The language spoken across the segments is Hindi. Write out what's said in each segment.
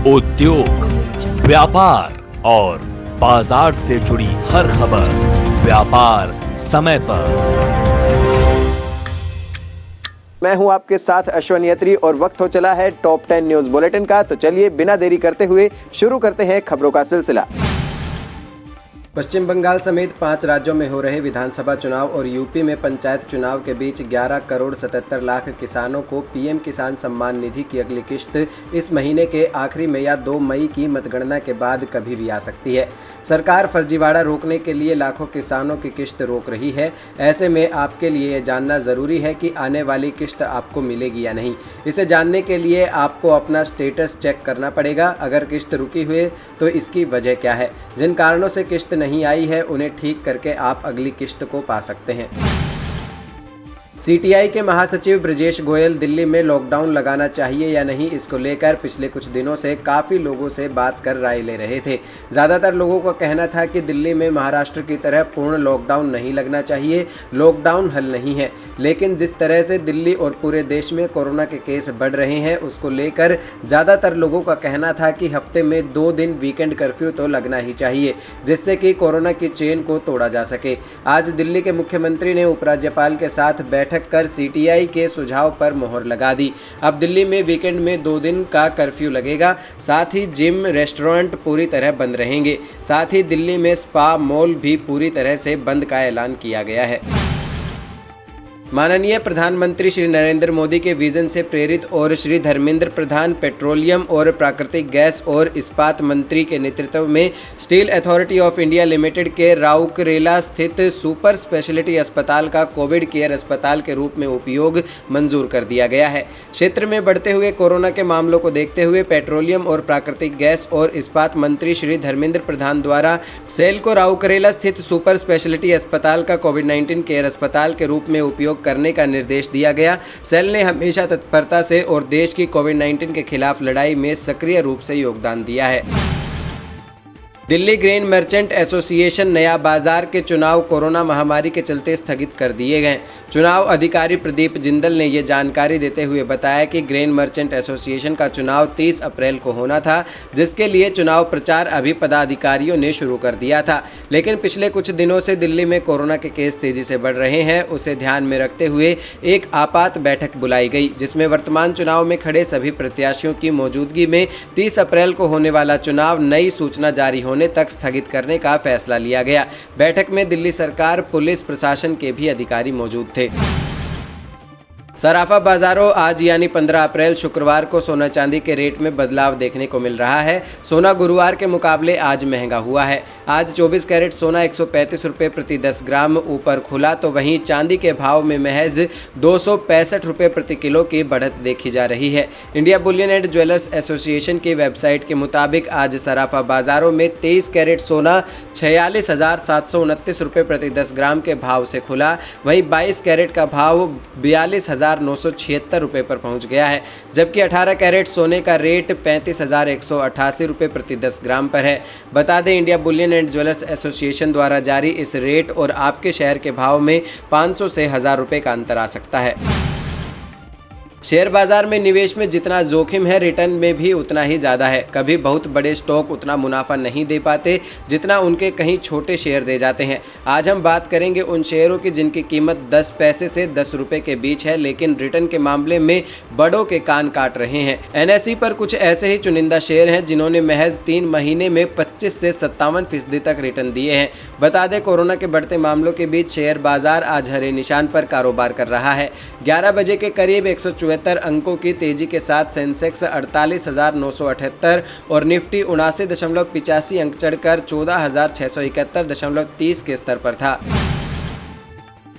उद्योग, व्यापार और बाजार से जुड़ी हर खबर व्यापार समय पर। मैं हूं आपके साथ अश्विन यत्री और वक्त हो चला है टॉप 10 न्यूज बुलेटिन का। तो चलिए बिना देरी करते हुए शुरू करते हैं खबरों का सिलसिला। पश्चिम बंगाल समेत 5 राज्यों में हो रहे विधानसभा चुनाव और यूपी में पंचायत चुनाव के बीच 11 करोड़ 77 लाख किसानों को पीएम किसान सम्मान निधि की अगली किश्त इस महीने के आखिरी में या 2 मई की मतगणना के बाद कभी भी आ सकती है। सरकार फर्जीवाड़ा रोकने के लिए लाखों किसानों की किश्त रोक रही है। ऐसे में आपके लिए ये जानना ज़रूरी है कि आने वाली किश्त आपको मिलेगी या नहीं। इसे जानने के लिए आपको अपना स्टेटस चेक करना पड़ेगा। अगर किश्त रुकी हुई तो इसकी वजह क्या है। जिन कारणों से किश्त नहीं आई है उन्हें ठीक करके आप अगली किश्त को पा सकते हैं। सीटीआई के महासचिव ब्रजेश गोयल दिल्ली में लॉकडाउन लगाना चाहिए या नहीं, इसको लेकर पिछले कुछ दिनों से काफ़ी लोगों से बात कर राय ले रहे थे। ज़्यादातर लोगों का कहना था कि दिल्ली में महाराष्ट्र की तरह पूर्ण लॉकडाउन नहीं लगना चाहिए, लॉकडाउन हल नहीं है। लेकिन जिस तरह से दिल्ली और पूरे देश में कोरोना के केस बढ़ रहे हैं उसको लेकर ज़्यादातर लोगों का कहना था कि हफ्ते में 2 दिन वीकेंड कर्फ्यू तो लगना ही चाहिए, जिससे कि कोरोना की चेन को तोड़ा जा सके। आज दिल्ली के मुख्यमंत्री ने उपराज्यपाल के साथ बैठक कर सीटीआई के सुझाव पर मोहर लगा दी। अब दिल्ली में वीकेंड में 2 दिन का कर्फ्यू लगेगा। साथ ही जिम, रेस्टोरेंट पूरी तरह बंद रहेंगे। साथ ही दिल्ली में स्पा, मॉल भी पूरी तरह से बंद का ऐलान किया गया है। माननीय प्रधानमंत्री श्री नरेंद्र मोदी के विजन से प्रेरित और श्री धर्मेंद्र प्रधान पेट्रोलियम और प्राकृतिक गैस और इस्पात मंत्री के नेतृत्व में steel authority of India limited के राउरकेला स्थित सुपर स्पेशलिटी अस्पताल का कोविड केयर अस्पताल के रूप में उपयोग मंजूर कर दिया गया है। क्षेत्र में बढ़ते हुए कोरोना के मामलों को देखते हुए पेट्रोलियम और प्राकृतिक गैस और इस्पात मंत्री श्री धर्मेंद्र प्रधान द्वारा सेल को राउरकेला स्थित सुपर स्पेशलिटी अस्पताल का कोविड-19 केयर अस्पताल के रूप में उपयोग करने का निर्देश दिया गया। सेल ने हमेशा तत्परता से और देश की कोविड-19 के खिलाफ लड़ाई में सक्रिय रूप से योगदान दिया है। दिल्ली ग्रेन मर्चेंट एसोसिएशन नया बाजार के चुनाव कोरोना महामारी के चलते स्थगित कर दिए गए। चुनाव अधिकारी प्रदीप जिंदल ने ये जानकारी देते हुए बताया कि ग्रेन मर्चेंट एसोसिएशन का चुनाव 30 अप्रैल को होना था, जिसके लिए चुनाव प्रचार अभी पदाधिकारियों ने शुरू कर दिया था। लेकिन पिछले कुछ दिनों से दिल्ली में कोरोना के केस तेजी से बढ़ रहे हैं। उसे ध्यान में रखते हुए एक आपात बैठक बुलाई गई, जिसमें वर्तमान चुनाव में खड़े सभी प्रत्याशियों की मौजूदगी में 30 अप्रैल को होने वाला चुनाव नई सूचना जारी होने तक स्थगित करने का फैसला लिया गया। बैठक में दिल्ली सरकार, पुलिस प्रशासन के भी अधिकारी मौजूद थे। सराफा बाजारों आज यानी 15 अप्रैल शुक्रवार को सोना चांदी के रेट में बदलाव देखने को मिल रहा है। सोना गुरुवार के मुकाबले आज महंगा हुआ है। आज 24 कैरेट सोना 135 रुपये प्रति 10 ग्राम ऊपर खुला, तो वहीं चांदी के भाव में महज 265 रुपये प्रति किलो की बढ़त देखी जा रही है। India Boolean and jewellers association की वेबसाइट के मुताबिक आज सराफा बाजारों में 23 कैरेट सोना 46,729 रुपये प्रति 10 ग्राम के भाव से खुला। वहीं 22 कैरेट का भाव 42,976 रुपये पर पहुंच गया है, जबकि 18 कैरेट सोने का रेट 35,188 रुपये प्रति 10 ग्राम पर है। बता दें, India Boolean and jewellers association द्वारा जारी इस रेट और आपके शहर के भाव में 500 से 1000 रुपये का अंतर आ सकता है। शेयर बाजार में निवेश में जितना जोखिम है, रिटर्न में भी उतना ही ज़्यादा है। कभी बहुत बड़े स्टॉक उतना मुनाफा नहीं दे पाते जितना उनके कहीं छोटे शेयर दे जाते हैं। आज हम बात करेंगे उन शेयरों की जिनकी कीमत 10 पैसे से 10 रुपये के बीच है, लेकिन रिटर्न के मामले में बड़ों के कान काट रहे हैं। एनएसई पर कुछ ऐसे ही चुनिंदा शेयर हैं जिन्होंने महज 3 महीने में 25 से 57% तक रिटर्न दिए हैं। बता दें, कोरोना के बढ़ते मामलों के बीच शेयर बाजार आज हरे निशान पर कारोबार कर रहा है। 11 बजे के करीब 174 अंकों की तेजी के साथ सेंसेक्स 48,978 और निफ्टी 79.85 अंक चढ़कर 14,671.30 के स्तर पर था।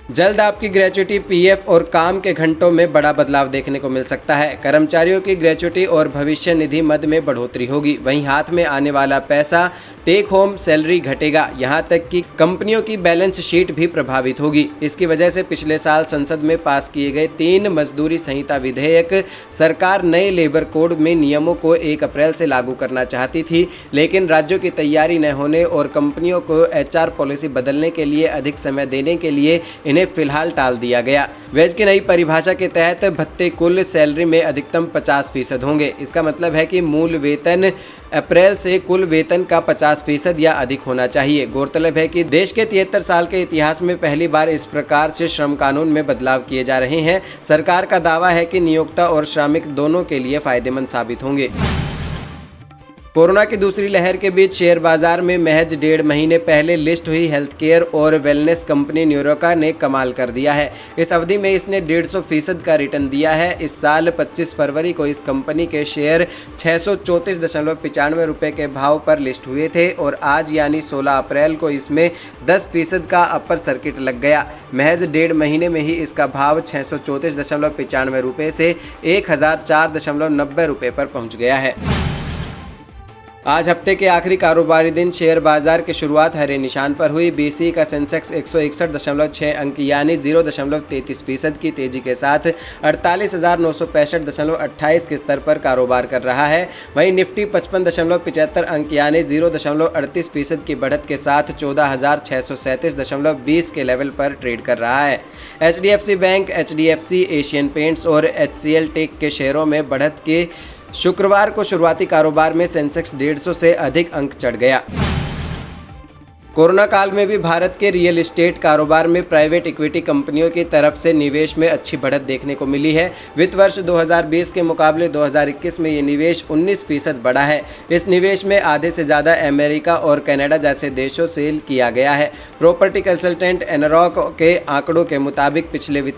जल्द आपकी ग्रेच्युटी, पीएफ और काम के घंटों में बड़ा बदलाव देखने को मिल सकता है। कर्मचारियों की ग्रेच्युटी और भविष्य निधि मद में बढ़ोतरी होगी। वहीं हाथ में आने वाला पैसा, टेक होम सैलरी घटेगा। यहां तक कि कंपनियों की बैलेंस शीट भी प्रभावित होगी। इसकी वजह से पिछले साल संसद में पास किए गए 3 मजदूरी संहिता विधेयक सरकार नए लेबर कोड में नियमों को 1 अप्रैल से लागू करना चाहती थी, लेकिन राज्यों की तैयारी न होने और कंपनियों को एचआर पॉलिसी बदलने के लिए अधिक समय देने के लिए इन्हें फिलहाल टाल दिया गया। वेज की नई परिभाषा के तहत भत्ते कुल सैलरी में अधिकतम 50% होंगे। इसका मतलब है कि मूल वेतन अप्रैल से कुल वेतन का 50% या अधिक होना चाहिए। गौरतलब है कि देश के 73 साल के इतिहास में पहली बार इस प्रकार से श्रम कानून में बदलाव किए जा रहे हैं। सरकार का दावा है कि नियोक्ता और श्रमिक दोनों के लिए फायदेमंद साबित होंगे। कोरोना की दूसरी लहर के बीच शेयर बाजार में महज 1.5 महीने पहले लिस्ट हुई हेल्थ केयर और वेलनेस कंपनी न्यूरोका ने कमाल कर दिया है। इस अवधि में इसने 150% का रिटर्न दिया है। इस साल 25 फरवरी को इस कंपनी के शेयर 634.95 रुपये के भाव पर लिस्ट हुए थे और आज यानी 16 अप्रैल को इसमें 10% का अपर सर्किट लग गया। महज 1.5 महीने में ही इसका भाव 634.95 रुपये से 1004.90 रुपये पर पहुँच गया है। आज हफ्ते के आखिरी कारोबारी दिन शेयर बाजार की शुरुआत हरे निशान पर हुई। बीसी का सेंसेक्स 161.6 अंक यानी 0.33% की तेजी के साथ 48,965.28 के स्तर पर कारोबार कर रहा है। वहीं निफ्टी 55.75 अंक यानी 0.38% की बढ़त के साथ 14,637.20 के लेवल पर ट्रेड कर रहा है। HDFC bank, HDFC, Asian paints और HCL टेक के शेयरों में बढ़त के शुक्रवार को शुरुआती कारोबार में सेंसेक्स 150 से अधिक अंक चढ़ गया। कोरोना काल में भी भारत के रियल एस्टेट कारोबार में प्राइवेट इक्विटी कंपनियों की तरफ से निवेश में अच्छी बढ़त देखने को मिली है। वित्त वर्ष 2020 के मुकाबले 2021 में ये निवेश 19% बढ़ा है। इस निवेश में आधे से ज़्यादा अमेरिका और कनाडा जैसे देशों से किया गया है। प्रॉपर्टी कंसल्टेंट एनरॉक के आंकड़ों के मुताबिक पिछले वित्त